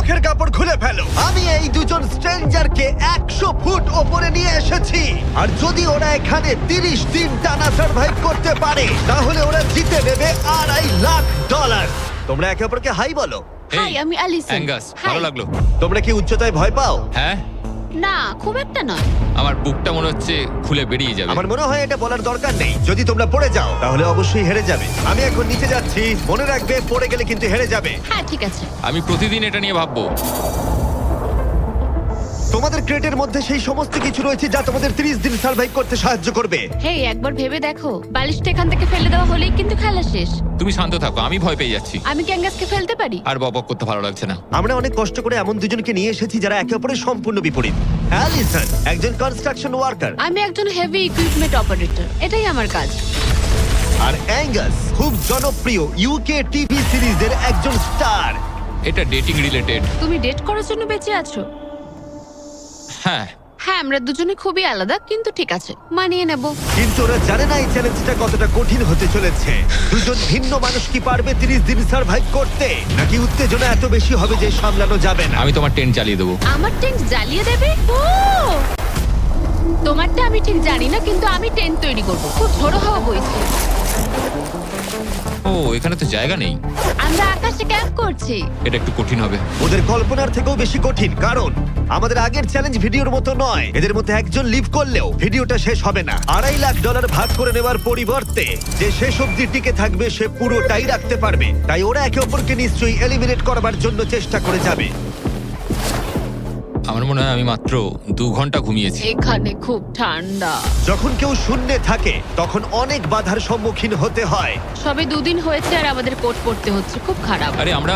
মুখের কাপড় খুলে ফেলো। আমি এই দুজন স্ট্রেঞ্জারকে 100 ফুট ওপরে নিয়ে এসেছি, আর যদি ওরা এখানে 30 দিন টানা সার্ভাইভ করতে পারে তাহলে ওরা জিতে নেবে $2.5 লাখ। তোমরা একে অপরকে হাই বলো। হাই, আমি অ্যালিসন। অ্যাঙ্গাস, ভালো লাগলো। তোমরা কি উচ্চতায় ভয় পাও? হ্যাঁ, না, খুব একটা নয়। আমার বুকটা মনে হচ্ছে খুলে বেরিয়ে যাবে। আমার মনে হয় এটা বলার দরকার নেই। যদি তোমরা পড়ে যাও তাহলে অবশ্যই হেরে যাবে। আমি এখন নিচে যাচ্ছি, মনে রাখবে পড়ে গেলে কিন্তু হেরে যাবে। হ্যাঁ, ঠিক আছে। আমি প্রতিদিন এটা নিয়ে ভাববো। তোমাদের ক্রেটের মধ্যে সেই সমস্ত কিছু রয়েছে যা তোমাদের 30 দিন সার্ভাইভ করতে সাহায্য করবে। হেই, একবার ভেবে দেখো, বালিশটা এখান থেকে ফেলে দেওয়া হলেই কিন্তু খেলা শেষ। তুমি শান্ত থাকো, আমি ভয় পেয়ে যাচ্ছি। আমি কি অ্যাঙ্গাসকে ফেলতে পারি? আর বকবক করতে ভালো লাগছে না। আমরা অনেক কষ্ট করে এমন দুজনকে নিয়ে এসেছি যারা একে অপরের সম্পূর্ণ বিপরীত। অ্যালিসন একজন কনস্ট্রাকশন ওয়ার্কার, আমি একজন হেভি ইকুইপমেন্ট অপারেটর, এটাই আমার কাজ। আর অ্যাঙ্গাস খুব জনপ্রিয় ইউকে টিভি সিরিজের একজন স্টার। এটা ডেটিং রিলেটেড। তুমি ডেট করার জন্য বেঁচে আছো? হ্যাঁ, হ্যাঁ, আমরা দুজনে খুবই আলাদা, কিন্তু ঠিক আছে, মানিয়ে নেব। কিন্তু ওরা জানে না এই চ্যালেঞ্জটা কতটা কঠিন হতে চলেছে। দুজন ভিন্ন মানুষ কি পারবে 30 দিন সার্ভাইভ করতে, নাকি উত্তেজনা এত বেশি হবে যে সামলানো যাবে না? আমি তোমার টেন্ট জ্বালিয়ে দেবো। আমার টেন্ট জ্বালিয়ে দেবে? ও, তোমারটা আমি ঠিক জানি না, কিন্তু আমি টেন্ট তৈরি করব। খুব ঝোড়ো হাওয়া বইছে। ও, এখানে তো জায়গা নেই। আমরা আকাশে ক্যাম্প করছি। এটা একটু কঠিন হবে। ওদের কল্পনার থেকেও বেশি কঠিন, কারণ আমাদের আগের চ্যালেঞ্জ ভিডিওর মতো নয়। এদের মধ্যে একজন লিভ করলেও ভিডিওটা শেষ হবে না। $2.5 লাখ ভাগ করে নেওয়ার পরিবর্তে যে শেষ অবধি টিকে থাকবে সে পুরোটাই রাখতে পারবে। তাই ওরা একে অপরকে নিশ্চয়ই এলিমিনেট করবার জন্য চেষ্টা করে যাবে। আমার মনে হয় আমি মাত্র 2 ঘন্টা ঘুমিয়েছি। এখানে খুব ঠান্ডা। যখন কেউ শূন্যে থাকে তখন অনেক বাধার সম্মুখীন হতে হয়। সবে 2 দিন হয়েছে আর আমাদের কোট পড়তে হচ্ছে, খুব খারাপ। আরে আমরা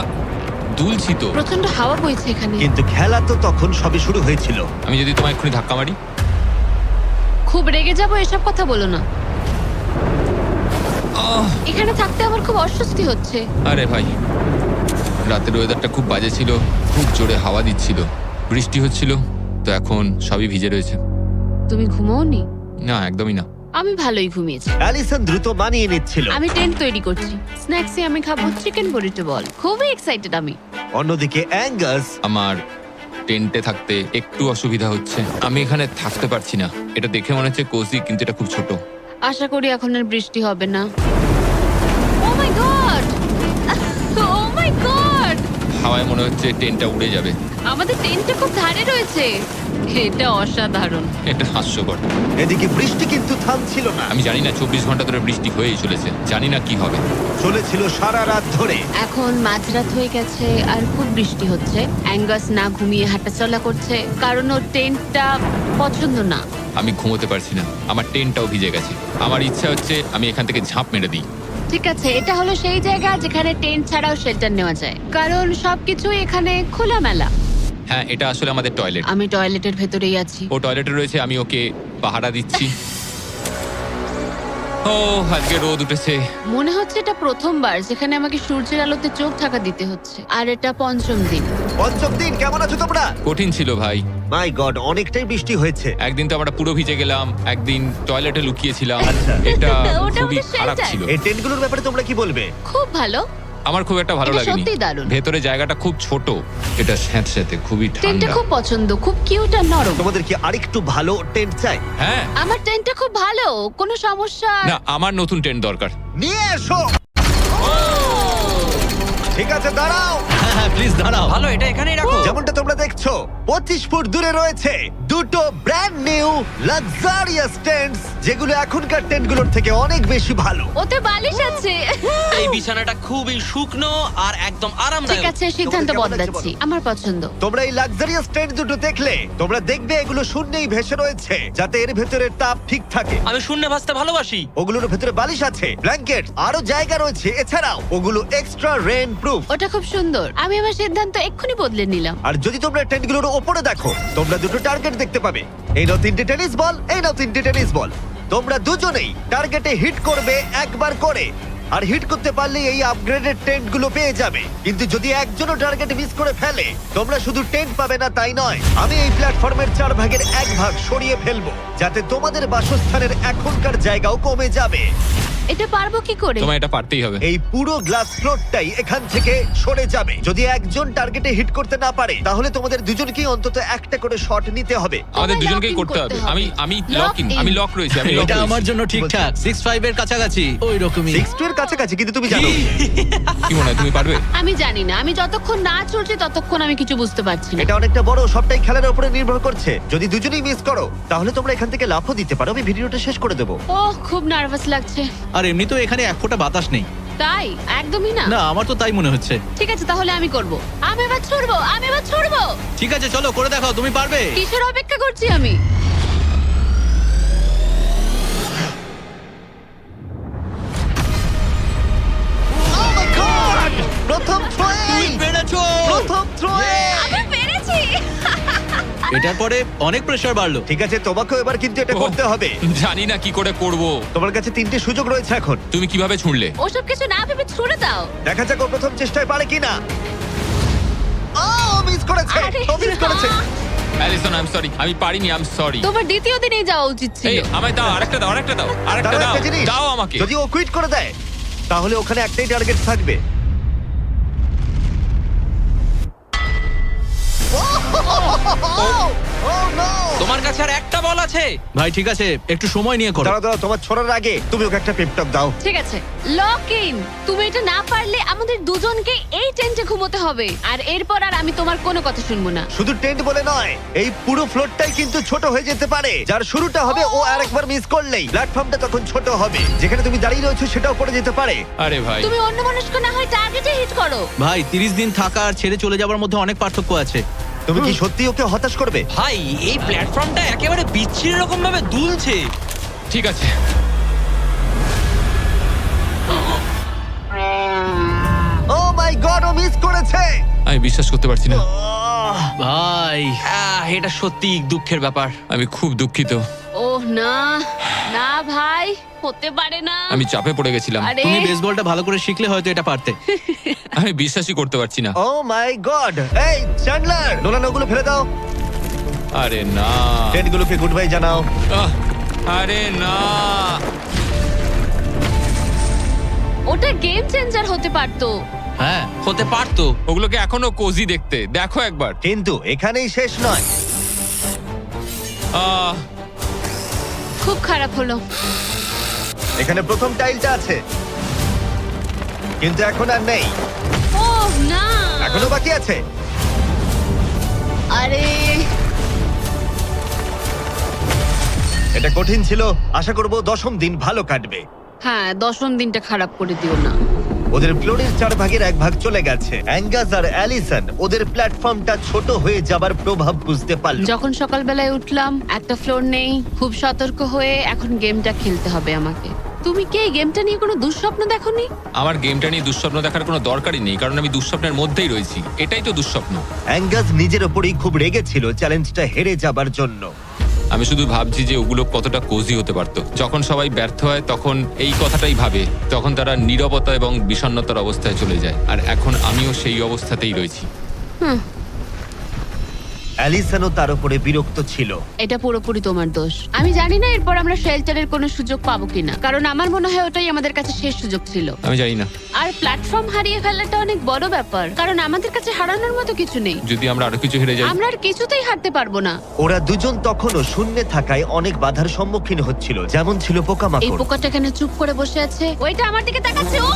দুলছি তো। প্রচন্ড হাওয়া বইছে এখানে। কিন্তু খেলা তো তখন সবে শুরু হয়েছিল। আমি যদি তোমায় এক্ষুনি ধাক্কা মারি? খুব রেগে যাবো, এসব কথা বলো না। আহ! এখানে থাকতে আমার খুব অস্বস্তি হচ্ছে। আরে ভাই, রাতের ওয়েদারটা খুব বাজে ছিল, খুব জোরে হাওয়া দিচ্ছিল, বৃষ্টি হচ্ছিল, তো এখন সবই ভিজে রয়েছে। তুমি ঘুমোওনি? না, একদমই না। আমি ভালোই ঘুমিয়েছি। অ্যালিসন দ্রুত মানিয়ে নিচ্ছিল। আমি টেন্ট তৈরি করছি। স্ন্যাক্সে আমি খাবো চিকেন বুরিটো বল। খুবই এক্সাইটেড আমি। অন্যদিকে অ্যাঙ্গাস আমার টেন্টে থাকতে একটু অসুবিধা হচ্ছে। আমি এখানে থাকতে পারছি না। এটা দেখে মনে হচ্ছে কোজি, কিন্তু এটা খুব ছোট। আশা করি এখন আর বৃষ্টি হবে না। ও my God! O my god! হাওয়ায় মনে হচ্ছে টেন্টটা উড়ে যাবে। আমাদের টেন্টটা খুব ধারে রয়েছে। এটা অসাধারণ। এটা হাস্যকর। এদিকে বৃষ্টি কিন্তু থামছিল না। আমি জানি না, 24 ঘন্টা ধরে বৃষ্টি হয়েই চলেছে। জানি না কি হবে। চলেছিল সারা রাত ধরে। এখন মাঝরাত হয়ে গেছে আর খুব বৃষ্টি হচ্ছে। অ্যাঙ্গাস না ঘুমিয়ে হাঁটাচলা করছে, কারণ ওর টেন্টটা পছন্দ না। আমি ঘুমোতে পারছি না, আমার টেন্টটাও ভিজে গেছে। আমার ইচ্ছা হচ্ছে আমি এখান থেকে ঝাঁপ মেরে দিই। ঠিক আছে, এটা হলো সেই জায়গা যেখানে টেন্ট ছাড়াও শেল্টার নেওয়া যায়, কারণ সবকিছু এখানে খোলামেলা। হ্যাঁ, এটা আসলে আমাদের টয়লেট। আমি টয়লেটের ভেতরেই আছি। ও টয়লেটে রয়েছে, আমি ওকে পাহারা দিচ্ছি। ও, আজকে রোদ উঠেছে। মনে হচ্ছে এটা প্রথমবার যেখানে আমাকে সূর্যের আলোতে চোখ ঢাকা দিতে হচ্ছে, আর এটা 5ম দিন। পঞ্চম দিন, কেমন আছো তোমরা? কঠিন ছিল ভাই। মাই গড, অনেকটাই বৃষ্টি হয়েছে। একদিন তো আমরা পুরো ভিজে গেলাম, একদিন টয়লেটে লুকিয়েছিলাম। আচ্ছা। এটা ওটা খুবই আমাদের খারাপ shelter। ছিল। এই টেন্টগুলোর ব্যাপারে তোমরা কি বলবে? খুব ভালো। আমার খুব একটা ভালো এটা লাগেনি। সত্যিই দারুণ। ভেতরে জায়গাটা খুব ছোট, এটা স্যাঁতস্যাঁতে, খুবই টেন্টটা ঠান্ডা। খুব পছন্দ, খুব কিউট আর নরম। তোমাদের কি আরেকটু ভালো টেন্ট চাই? হ্যাঁ, আমার টেন্টটা খুব ভালো, কোনো সমস্যা। না, আমার নতুন টেন্ট দরকার। নিয়ে এসো। ঠিক আছে, দাঁড়াও। হ্যাঁ প্লিজ দাঁড়াও। ভালো, এটা এখানেই রাখো। যেমনটা তোমরা দেখছো 25 ফুট দূরে রয়েছে দুটো ব্র্যান্ড নিউ লাক্সারিয়াস টেন্টস, যেগুলো এখনকার টেন্টগুলোর থেকে অনেক বেশি ভালো। ওতে বালিশ আছে। এই বিছানাটা খুবই শুকনো আর একদম ঠিক আরামদায়ক। আছে, সিদ্ধান্ত কেমন লাগছে বদলাচ্ছি। বলো? আমার পছন্দ। তোমরা এই লাক্সারিয়াস টেন্ট দুটো দেখলে তোমরা দেখবে এগুলো শূন্যেই ভেসে রয়েছে, যাতে এর ভেতরে তাপ ঠিক থাকে। আমি শূন্যে ভাসতে ভালোবাসি। ওগুলোর ভেতরে বালিশ আছে, ব্ল্যাঙ্কেট, আরো জায়গা রয়েছে। এছাড়াও ওগুলো এক্সট্রা রেন প্রুফ। ওটা খুব সুন্দর। আমি আমার সিদ্ধান্ত এক্ষুনি বদলে নিলাম। আর যদি তোমরা টেন্টগুলোর ওপরে দেখো, তোমরা দুটো টার্গেট দেখতে পাবে। এই নাও 3টে টেনিস বল, এই নাও 3টে টেনিস বল। তোমরা দুজনেই টার্গেটে হিট করবে একবার করে, আর হিট করতে পারলে এই আপগ্রেডেড টেন্টগুলো পেয়ে যাবে। কিন্তু যদি একজনও টার্গেট মিস করে ফেলে, তোমরা শুধু টেন্ট পাবে না তাই নয়, আমি এই প্ল্যাটফর্মের 4 ভাগের 1 ভাগ সরিয়ে ফেলবো, যাতে তোমাদের বাসস্থানের এখনকার জায়গাও কমে যাবে। এটা পারবো কি করে? তোমায় এটা পারতেই হবে। এই পুরো গ্লাস ফ্লোরটাই এখান থেকে সরে যাবে। যদি একজন টার্গেটে হিট করতে না পারে তাহলে তোমাদের দুজনকেই অন্তত একটা করে শট নিতে হবে। আমাদের তোমায় দুজনকেই lock in করতে হবে। করতে আমি হবে। আমি Lock লক ইন, in। আমি লক রয়েছি, আমি lock এটা রয়েছি। আমার জন্য ঠিকঠাক 6-5 এর কাছাকাছি ওই রকমই। 6 এর কাছাকাছি, কিন্তু তুমি জানো কি মনে হয় তুমি পারবে? আমি জানি না, আমি যতক্ষণ না চলছে ততক্ষণ আমি কিছু বুঝতে পারছি না। এটা অনেকটা বড়, সবটাই খেলার উপরে নির্ভর করছে। যদি দুজনেই মিস করো তাহলে তোমরা এখান থেকে লাফও দিতে পারো। আমি ভিডিওটা শেষ করে দেবো। ওহ, খুব নার্ভাস লাগছে। আর এমনি তো এখানে এক ফোঁটা বাতাস নেই। তাই? একদমই না। না আমার তো তাই মনে হচ্ছে। ঠিক আছে, তাহলে আমি করব। আমি এবার ছুড়বো, আমি এবার ছুড়বো। ঠিক আছে চলো করে দেখাও, তুমি পারবে। কিসের অপেক্ষা করছি আমি? Oh my God! প্রথম থ্রোয়ে! পেরেছো। প্রথম থ্রোয়ে! আমি পেরেছি। এটার পরে অনেক প্রেসার বাড়লো। ঠিক আছে, তোমাকেও এবার কিন্তু এটা ওহ, করতে হবে। জানি না কি করে করব। তোমার কাছে 3টে সুযোগ রয়েছে এখন। তুমি কিভাবে ছুঁড়লে? ওসব কিছু না ভেবে ছুড়ে দাও। দেখা যাক ও প্রথম চেষ্টায় পারে কিনা। ও মিস করেছে, আরে, ও মিস করেছে। অ্যালিসন, আই এম সরি, আমি পারিনি, আই এম সরি। তোমার দ্বিতীয় দিনেই যাওয়া উচিত এই ছিল। আমায় দাও, আরেকটা দাও, আরেকটা দাও, আরেকটা দাঁড়াও, দাও, একটা জিনিস। দাও আমাকে। যদি ও কুইট করে দেয় তাহলে ওখানে একটাই টার্গেট থাকবে। Oh no! তোমার কাছে আর একটা বল আছে। ভাই ঠিক আছে একটু সময় নিয়ে করো। দাঁড়াও দাঁড়াও, তোমার ছড়ার আগে তুমি ওকে একটা পেপটক দাও। ঠিক আছে, লক ইন। তুমি এটা না পারলে আমাদের দুজনকে এই টেন্টে ঘুমোতে হবে। আর এরপর আর আমি তোমার কোনো কথা শুনবো না। শুধু টেন্ট বলে নয়, এই পুরো ফ্লোরটাই কিন্তু ছোট হয়ে যেতে পারে। যার শুরুটা হবে ও আরেকবার মিস করলেই প্ল্যাটফর্মটা তখন ছোট হবে। যেখানে তুমি দাঁড়িয়ে রয়েছো সেটাও পড়ে যেতে পারে। আরে ভাই, তুমি অন্য মনস্ক না হয় টার্গেটে হিট করো। ভাই 30 দিন থাকা আর ছেড়ে চলে যাবার মধ্যে অনেক পার্থক্য আছে। তুমি কি সত্যি ওকে হতাশ করবে? ভাই এই প্ল্যাটফর্মটা একেবারে বিচ্ছিরি রকম ভাবে দুলছে। ঠিক আছে। ও মাই গড, ও মিস করেছে। আমি বিশ্বাস করতে পারছি না। ভাই এটা সত্যি দুঃখের ব্যাপার। আমি খুব দুঃখিত। ওহ না, না ভাই, হতে পারে না। আমি চাপে পড়ে গেছিলাম। আরে তুমি বেসবলটা ভালো করে শিখলে হয়তো এটা পারতে। আমি বিশ্বাসই করতে পারছি না। ও মাই গড! এই চ্যান্ডলার, নোলান ওগুলো ফেলে দাও। আরে না, টেন্টগুলোকে গুড বাই জানাও। আহ, আরে না। ওটা গেম চেঞ্জার হতে পারতো। হ্যাঁ হতে পারতো। ওগুলোকে এখনো কোজি দেখতে, দেখো একবার। কিন্তু এখানেই শেষ নয়। আহ, খুব খারাপ হলো। এখানে প্রথম টাইলটা আছে, কিন্তু এখন আর নেই। ওহ না, এখনো বাকি আছে। আরে এটা কঠিন ছিল। আশা করব 10ম দিন ভালো কাটবে। হ্যাঁ, 10ম দিনটা খারাপ করে দিও না। ওদের ফ্লোরের 4 ভাগের 1 ভাগ চলে গেছে। অ্যাঙ্গাস আর অ্যালিসন ওদের প্ল্যাটফর্মটা ছোট হয়ে যাবার প্রভাব বুঝতে পারল। যখন সকালবেলায় উঠলাম, একটা ফ্লোর নেই। খুব সতর্ক হয়ে এখন গেমটা খেলতে হবে আমাকে। তুমি কি এই গেমটা নিয়ে কোনো দুঃস্বপ্ন দেখোনি? আমার গেমটা নিয়ে দুঃস্বপ্ন দেখার কোনো দরকারই নেই, কারণ আমি দুঃস্বপ্নের মধ্যেই রয়েছি। এটাই তো দুঃস্বপ্ন। অ্যাঙ্গাস নিজের ওপরেই খুব রেগেছিল চ্যালেঞ্জটা হেরে যাবার জন্য। আমি শুধু ভাবছি যে ওগুলো কতটা কোজি হতে পারতো। যখন সবাই ব্যর্থ হয় তখন এই কথাটাই ভাবে, তখন তারা নীরবতা এবং বিষণ্ণতার অবস্থায় চলে যায়। আর এখন আমিও সেই অবস্থাতেই রয়েছি। অ্যালিসনও তার উপরে বিরক্ত ছিল। এটা পুরোপুরি তোমার দোষ। আমি জানি না এরপর আমরা শেল্টারের কোনো সুযোগ পাবো কিনা, কারণ আমার মনে হয় ওটাই আমাদের কাছে শেষ সুযোগ ছিল। আমি জানি না, আর প্ল্যাটফর্ম হারিয়ে ফেলাটা অনেক বড় ব্যাপার, কারণ আমাদের কাছে হারানোর মতো কিছু নেই। যদি আমরা আরো কিছু হেরে যাই। আমরা আর কিছুতেই হারতে পারবো না। ওরা দুজন তখনও শূন্যে থাকায় অনেক বাধার সম্মুখীন হচ্ছিল, যেমন ছিল এই পোকামাকড়। পোকাটা এখানে চুপ করে বসে আছে, ওইটা আমার দিকে তাকাচ্ছে। ও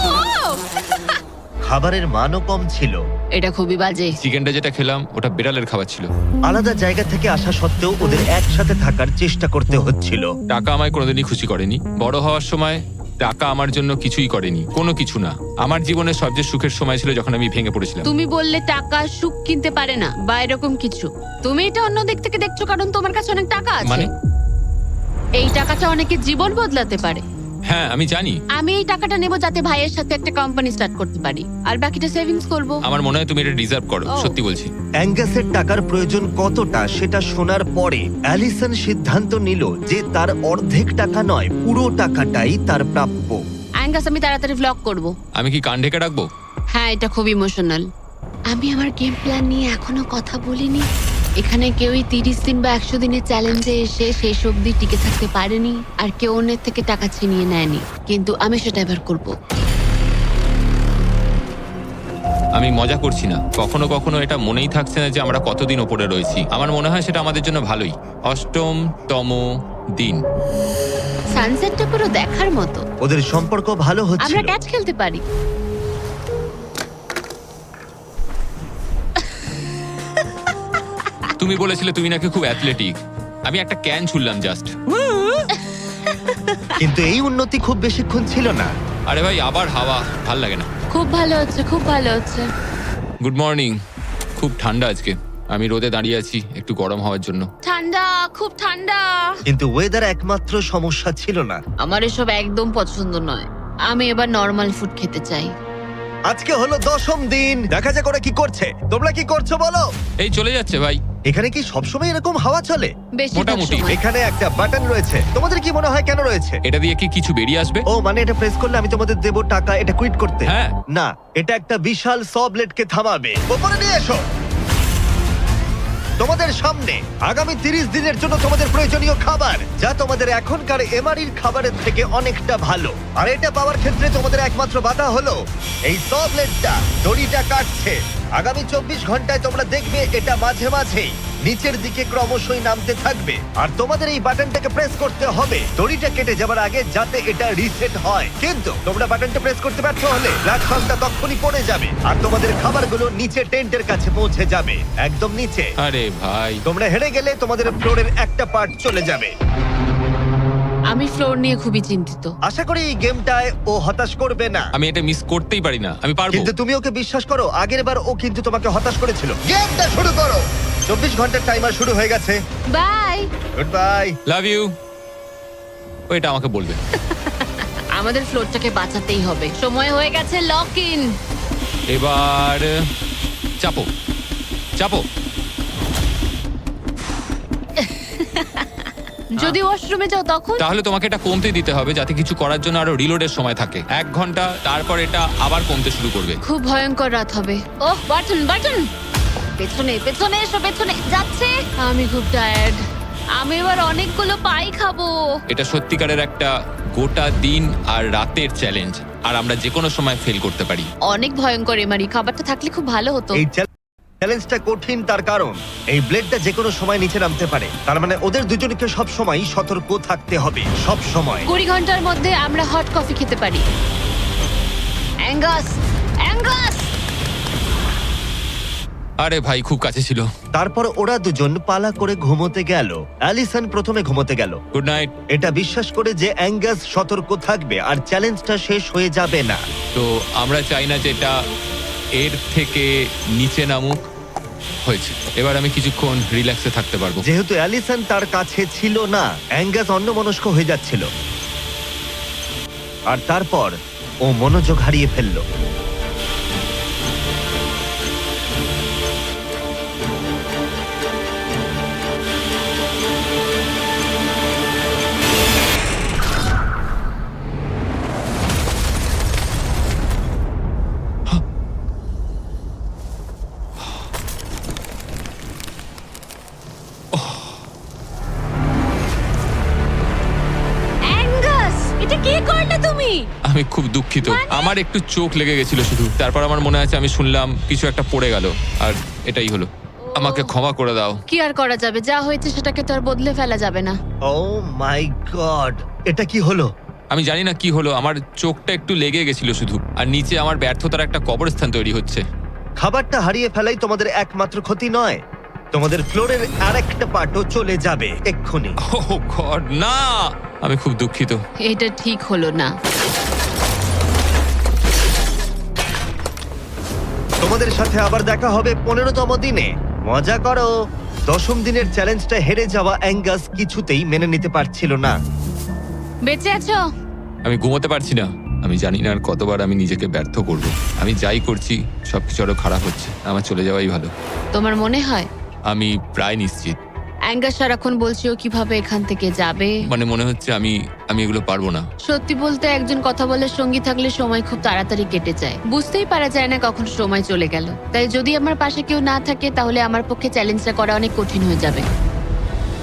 খাবারের মানও কম ছিল। এটা খুবই বাজে। চিকেনটা যেটা খেলাম ওটা বিড়ালের খাবার ছিল। আলাদা জায়গা থেকে আসা সত্ত্বেও ওদের একসাথে থাকার চেষ্টা করতে হচ্ছিল। টাকা আমায় কোনোদিনই খুশি করেনি। বড় হওয়ার সময় টাকা আমার জন্য কিছুই করেনি, কোনো কিছু না। আমার জীবনের সবচেয়ে সুখের সময় ছিল যখন আমি ভেঙে পড়েছিলাম। তুমি বললে টাকা সুখ কিনতে পারে না বা এরকম কিছু। তুমি এটা অন্য দিক থেকে দেখছো কারণ তোমার কাছে অনেক টাকা আছে। মানে? এই টাকাটা অনেকের জীবন বদলাতে পারে। হ্যাঁ আমি জানি। আমি এই টাকাটা নেব যাতে ভাইয়ের সাথে একটা কোম্পানি স্টার্ট করতে পারি, আর বাকিটা সেভিংস করব। আমার মনে হয় তুমি এটা ডিজার্ভ করো, ও। সত্যি বলছি। অ্যাঙ্গাসের টাকার প্রয়োজন কতটা সেটা শোনার পরে অ্যালিসন সিদ্ধান্ত নিল যে তার অর্ধেক টাকা নয়, পুরো টাকাটাই তার প্রাপ্য। অ্যাঙ্গাস, আমি তাড়াতাড়ি ভ্লগ করব। আমি কি কান ঢেকে রাখবো? হ্যাঁ, এটা খুব ইমোশনাল। আমি আমার গেম প্ল্যান নিয়ে এখনো কথা বলিনি। এখানে কেউই 30 দিন বা 100 দিনের চ্যালেঞ্জে এসে শেষ অবধি টিকে থাকতে পারেনি, আর কেউ অন্যের থেকে টাকা ছিনিয়ে নেয়নি। কিন্তু আমি সেটা এবার করব। আমি মজা করছি না, কখনো কখনো এটা মনেই থাকছে না যে আমরা কতদিন ওপরে রয়েছি। আমার মনে হয় সেটা আমাদের জন্য ভালোই। 8তম দিন। সানসেটটা পুরো দেখার মতো। ওদের সম্পর্ক ভালো হচ্ছে। আমরা ক্যাচ খেলতে পারি। তুমি বলেছিলে তুমি নাকি খুব অ্যাথলেটিক। আমি একটা ক্যান ছুড়লাম জাস্ট। কিন্তু এই উন্নতি খুব বেশিক্ষণ ছিল না। আরে ভাই, আবার হাওয়া, ভাল লাগে না। খুব ভালো হচ্ছে, খুব ভালো হচ্ছে। Good morning. খুব ঠান্ডা আজকে। আমি রোদে দাঁড়িয়ে আছি একটু গরম হওয়ার জন্য। ঠান্ডা, খুব ঠান্ডা। কিন্তু ওয়েদার একমাত্র সমস্যা ছিল না। আমার এসব একদম পছন্দ নয়। আমি এবার নর্মাল ফুড খেতে চাই। আজকে হলো 10ম দিন। দেখা যাক ওরা কি করছে। তোমরা কি করছো বলো? এই চলে যাচ্ছে ভাই। এখানে কি সবসময় এরকম হাওয়া চলে? বেশিরভাগ মোটামুটি। সময়। এখানে একটা বাটন রয়েছে। তোমাদের কি মনে হয় কেন রয়েছে? এটা দিয়ে কি কিছু বেরিয়ে আসবে? ও মানে এটা প্রেস করলে আমি তোমাদের দেবো টাকা এটা কুইট করতে? হ্যাঁ। না, এটা একটা বিশাল স ব্লেডকে থামাবে। ওপরে নিয়ে এসো। তোমাদের সামনে আগামী 30 দিনের জন্য তোমাদের প্রয়োজনীয় খাবার, যা তোমাদের এখনকার এমআরির খাবারের থেকে অনেকটা ভালো। আর এটা পাওয়ার ক্ষেত্রে তোমাদের একমাত্র বাধা হলো এই স ব্লেডটা দড়িটা কাটছে। আগামী 24 ঘন্টায় তোমরা দেখবে এটা মাঝে মাঝেই নিচের দিকে ক্রমশই নামতে থাকবে। আর তোমাদের এই বাটনটাকে প্রেস করতে হবে দড়িটা কেটে যাবার আগে, যাতে এটা রিসেট হয়। কিন্তু তোমরা বাটনটা প্রেস করতে ব্যর্থ হলে প্ল্যাটফর্মটা তখনই পড়ে যাবে আর তোমাদের খাবারগুলো নিচে টেন্টের কাছে পৌঁছে যাবে, একদম নিচে। আরে ভাই, তোমরা হেরে গেলে তোমাদের ফ্লোরের একটা পার্ট চলে যাবে। আমি ফ্লোর নিয়ে খুবই চিন্তিত। আশা করি এই গেমটায় ও হতাশ করবে না। আমি এটা মিস করতেই পারি না। আমি পারবো। কিন্তু তুমি ওকে বিশ্বাস করো, আগের বার ও কিন্তু তোমাকে হতাশ করেছিল। গেমটা শুরু করো। 24 ঘন্টার টাইমার শুরু হয়ে গেছে। Bye. Goodbye. Love you. ওইটা আমাকে বলবে। আমাদের ফ্লোরটাকে বাঁচাতেই হবে। সময় হয়ে গেছে লক ইন। এবার চাপো চাপো। যদি ওয়াশরুমে যাও তখন? তাহলে তোমাকে এটা কমতে দিতে হবে যাতে কিছু করার জন্য আরো রিলোডের সময় থাকে। 1 ঘন্টা, তারপর এটা আবার কমতে শুরু করবে। খুব ভয়ঙ্কর রাত হবে। ওহ, বাটন বাটন। পেছনে পেছনে এসো, পেছনে যাচ্ছে। আমি খুব টায়ার্ড। আমি এবার অনেকগুলো পাই খাবো। এটা সত্যিকারের একটা গোটা দিন আর রাতের চ্যালেঞ্জ, আর আমরা যে কোনো সময় ফেল করতে পারি। অনেক ভয়ঙ্কর এমারি। খাবারটা থাকলে খুব ভালো হতো। এই চ্যালেঞ্জটা কঠিন তার কারণ এই ব্লেডটা যে কোনো সময় নিচে নামতে পারে। তার মানে ওদের দুজনকে সব সময় সতর্ক থাকতে হবে, সব সময়। 20 ঘন্টার মধ্যে আমরা হট কফি খেতে পারি। Angus, Angus. আরে ভাই, খুব কাছে ছিল। তারপর ওরা দুজন পালা করে ঘুমোতে গেল। অ্যালিসন প্রথমে ঘুমোতে গেল, গুড নাইট। এটা বিশ্বাস করে যে অ্যাঙ্গাস সতর্ক থাকবে আর চ্যালেঞ্জটা শেষ হয়ে যাবে না। তো আমরা চাই না যে এটা এর থেকে নিচে নামুক। হয়েছে, এবার আমি কিছুক্ষণ রিল্যাক্সে থাকতে পারবো। যেহেতু অ্যালিসন তার কাছে ছিল না, অ্যাঙ্গাস অন্যমনস্ক হয়ে যাচ্ছিল। আর তারপর ও মনোযোগ হারিয়ে ফেললো। অ্যাঙ্গাস, এটা কি করলে তুমি? আমি খুব দুঃখিত। আমার একটু চোখ লেগে গেছিল শুধু। তারপর আমার মনে আছে আমি শুনলাম কিছু একটা পড়ে গেল, আর এটাই হলো। আমাকে ক্ষমা করে দাও। কি আর করা যাবে? যা হয়েছে সেটাকে তো আর বদলে ফেলা যাবে না। ও মাই গড, এটা কি হলো? আমি জানি না কি হলো, আমার চোখটা একটু লেগে গেছিল শুধু, আর নিচে আমার ব্যর্থতার একটা কবরস্থান তৈরি হচ্ছে। খাবারটা হারিয়ে ফেলাই তোমাদের একমাত্র ক্ষতি নয়, তোমাদের ফ্লোরের আরেকটা পার্টও চলে যাবে এক্ষুনি। ওহ গড, না! আমি খুব দুঃখিত। এটা ঠিক হলো না। তোমাদের সাথে আবার দেখা হবে 15তম দিনে। মজা করো। 10ম দিনের চ্যালেঞ্জটা হেরে যাওয়া অ্যাঙ্গাস কিছুতেই মেনে নিতে পারছিল না। বেঁচে আছো? আমি ঘুমোতে পারছি না। আমি জানি না আর কতবার আমি নিজেকে ব্যর্থ করব। আমি যাই করছি সবকিছু আরো খারাপ হচ্ছে। আমার চলে যাওয়াই ভালো। তোমার মনে হয়? আমি প্রায় নিশ্চিত। অ্যাঙ্গাস সারাক্ষণ বলছি ও কিভাবে এখান থেকে যাবে। মানে মনে হচ্ছে আমি এগুলো পারবো না। সত্যি বলতে একজন কথা বলার সঙ্গী থাকলে সময় খুব তাড়াতাড়ি কেটে যায়, বুঝতেই পারা যায় না কখন সময় চলে গেল। তাই যদি আমার পাশে কেউ না থাকে তাহলে আমার পক্ষে চ্যালেঞ্জটা করা অনেক কঠিন হয়ে যাবে।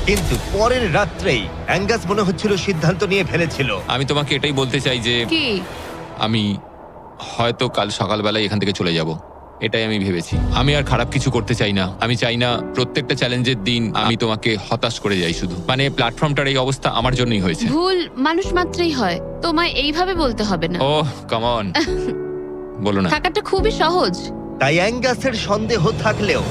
কিন্তু পরের রাত্রেই অ্যাঙ্গাস মনে হচ্ছিল সিদ্ধান্ত নিয়ে ফেলেছিল। আমি তোমাকে এটাই বলতে চাই যে কি? আমি হয়তো কাল সকালবেলায় এখান থেকে চলে যাব, এটাই আমি ভেবেছি। আমি আর খারাপ কিছু করতে চাই না। আমি চাই না প্রত্যেকটা চ্যালেঞ্জের দিন আমি তোমাকে হতাশ করে যাই শুধু। মানে প্ল্যাটফর্মটার এই অবস্থা আমার জন্যই হয়েছে। ভুল মানুষ মাত্রই হয়, তোমায় এইভাবে বলতে হবে না। ওহ কাম অন, বলো না। থাকাটা খুবই সহজ। তাই অ্যাঙ্গাসের সন্দেহ থাকলেও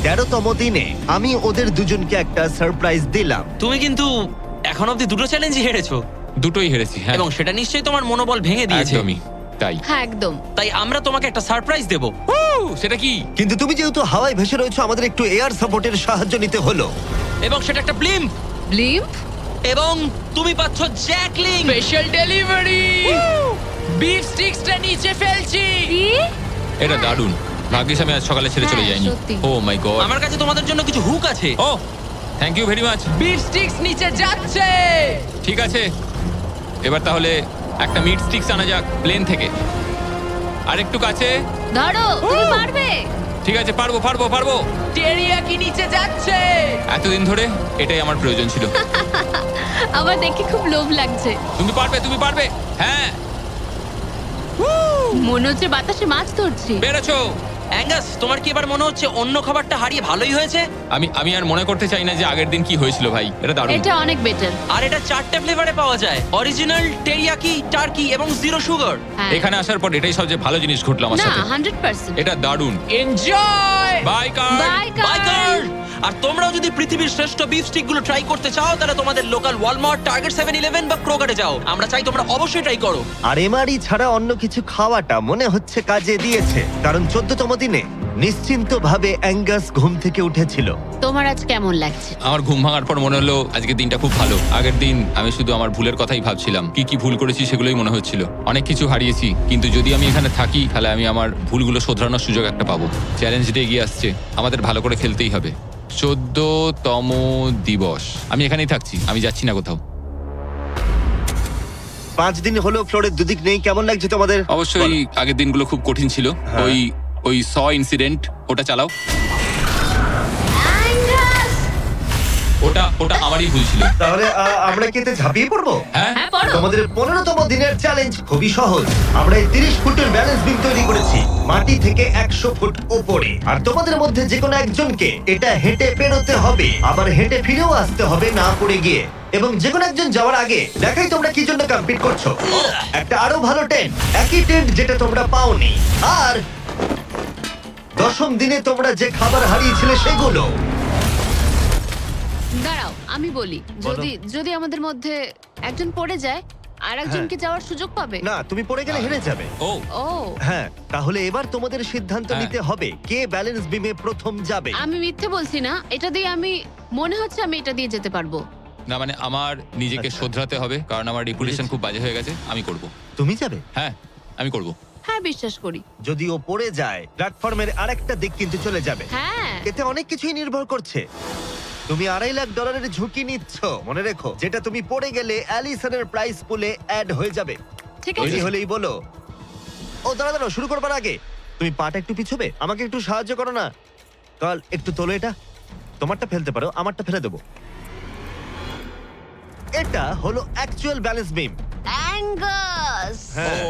13তম দিনে আমি ওদের দুজনকে একটা সারপ্রাইজ দিলাম। তুমি কিন্তু এখন অব্দি দুটো চ্যালেঞ্জই হেরেছো, দুটোই হেরেছি, হ্যাঁ এবং সেটা নিশ্চয়ই তোমার মনোবল ভেঙে দিয়েছে। একদমই তাই। হ্যাঁ একদম। তাই আমরা তোমাকে একটা সারপ্রাইজ দেব, সেটা কি? কিন্তু তুমি যেহেতু হাওয়ায় ভেসে রয়েছো, আমাদের একটু এয়ার সাপোর্টের সাহায্য নিতে হলো। এবং সেটা একটা ব্লিম্প, ব্লিম্প? এবং তুমি পাচ্ছ জ্যাকলিং। স্পেশাল ডেলিভারি, বিফ স্টিক্সটা নিচে ফেলছি। কি? এটা দারুণ। ভাগ্যিস আমি আজ সকালে ছেড়ে চলে হ্যাঁ, যাইনি। সত্যি। Oh my God. আমার কাছে তোমাদের জন্য কিছু হুক আছে। Oh thank you very much. Beef sticks নিচে যাচ্ছে। ঠিক আছে, এবার তাহলে একটা মিট স্টিক্স আনা যাক প্লেন থেকে। আর একটু কাছে। ধরো, তুমি পারবে। ঠিক আছে, পারবো পারবো পারবো। টেরিয়াকি নিচে যাচ্ছে। এতদিন ধরে এটাই আমার প্রয়োজন ছিল। আমার দেখে খুব লোভ লাগছে। তুমি পারবে, তুমি পারবে। হ্যাঁ, মনে হচ্ছে বাতাসে মাছ ধরছি। পেরেছো। অ্যাঙ্গাস, তোমার কি এবার মনে হচ্ছে অন্য খাবারটা হারিয়ে ভালোই হয়েছে? আমি আর মনে করতে চাই না যে আগের দিন কি হয়েছিল ভাই। এটা দারুণ। এটা অনেক বেটার। আর এটা 4টে ফ্লেভারে পাওয়া যায়, অরিজিনাল, টেরিয়াকি, টার্কি এবং জিরো সুগার। হ্যাঁ। এখানে আসার পর এটাই সবচেয়ে ভালো জিনিস ঘটলো আমার না, সাথে। 100%। এটা দারুণ। Enjoy. Bye car. Bye bye girl! আর তোমরাও যদি পৃথিবীর শ্রেষ্ঠ বিফ স্টিক গুলো ট্রাই করতে চাও, তাহলে তোমাদের লোকাল ওয়ালমার্ট, টার্গেট, 7-11 বা ক্রোগারে যাও। আমরা চাই তোমরা অবশ্যই ট্রাই করো। আর এমআরই ছাড়া অন্য কিছু খাওয়াটা মনে হচ্ছে কাজে দিয়েছে, কারণ 14তম দিনে নিশ্চিন্তভাবে অ্যাঙ্গাস ঘুম থেকে উঠেছিল। তোমার আজ কেমন লাগছে? আমার ঘুম ভাঙার পর মনে হলো আজকের দিনটা খুব ভালো। আগের দিন আমি শুধু আমার ভুলের কথাই ভাবছিলাম, কি কি ভুল করেছি সেগুলোই মনে হচ্ছিল। অনেক কিছু হারিয়েছি, কিন্তু যদি আমি এখানে থাকি তাহলে আমি আমার ভুলগুলো শোধরানোর সুযোগ একটা পাবো। চ্যালেঞ্জটা এগিয়ে আসছে, আমাদের ভালো করে খেলতেই হবে। 14তম দিবস। আমি এখানেই থাকছি, আমি যাচ্ছি না কোথাও। 5 দিন হলো ফ্লোরের দুদিক নেই, কেমন লাগছে তোমাদের? অবশ্যই আগের দিনগুলো খুব কঠিন ছিল। হ্যাঁ। ওই ইনসিডেন্ট, ওটা চালাও। ওটা আমারই ভুল ছিল। তাহলে আমরা কি এতে ঝাঁপিয়ে পড়বো? হ্যাঁ, হ্যাঁ, পড়ো। তোমাদের 15তম দিনের চ্যালেঞ্জ খুবই সহজ। আমরা এই 30 ফুটের ব্যালেন্স বিম তৈরি করেছি মাটি থেকে 100 ফুট উপরে, আর তোমাদের মধ্যে যে কোনো একজনকে এটা হেঁটে পেরোতে হবে, আবার হেঁটে ফিরেও আসতে হবে না পড়ে গিয়ে। এবং যে কোনো একজন যাওয়ার আগে দেখাই তোমরা কি জন্য কম্পিট করছো। একটা আরো ভালো টেন্ট, একই টেন্ট যেটা তোমরা পাওনি। আর 10ম দিনে তোমরা যে খাবার হারিয়েছিলে সেগুলো। দাঁড়াও, আমি বলি, বলো। যদি আমাদের মধ্যে একজন পড়ে যায় আর একজনকে যাওয়ার সুযোগ পাবে। না, তুমি পড়ে গেলে হেরে যাবে। ও ও, হ্যাঁ, তাহলে এবার তোমাদের সিদ্ধান্ত হ্যাঁ। নিতে হবে কে ব্যালেন্স বিমে প্রথম যাবে। আমি মিথ্যে বলছি না, এটা দিয়ে আমি মনে হচ্ছে আমি এটা দিয়ে যেতে পারবো। না, মানে আমার নিজেকে আচ্ছা। শোধরাতে হবে, কারণ আমার রেপুটেশন খুব বাজে হয়ে গেছে। আমি করব। তুমি যাবে? হ্যাঁ, আমি করব। হ্যাঁ, বিশ্বাস করি। যদি ও পড়ে যায়, প্ল্যাটফর্মের আরেকটা দিক কিন্তু চলে যাবে। হ্যাঁ, এতে অনেক কিছুই নির্ভর করছে। তুমি $2.5 লাখ ঝুঁকি নিচ্ছ, মনে রেখো। যেটা তুমি পড়ে গেলে অ্যালিসনের প্রাইস পুলে অ্যাড হয়ে যাবে। ঠিক তৈরি আছে। হলেই বলো। ও দাঁড়াও, শুরু করবার আগে তুমি পাটা একটু পিছবে, আমাকে একটু সাহায্য করো না। কাল একটু তোলো এটা। তোমারটা ফেলতে পারো, আমারটা ফেলে দেবো। এটা হলো অ্যাকচুয়াল ব্যালেন্স বিম। অ্যাঙ্গাস, হ্যাঁ,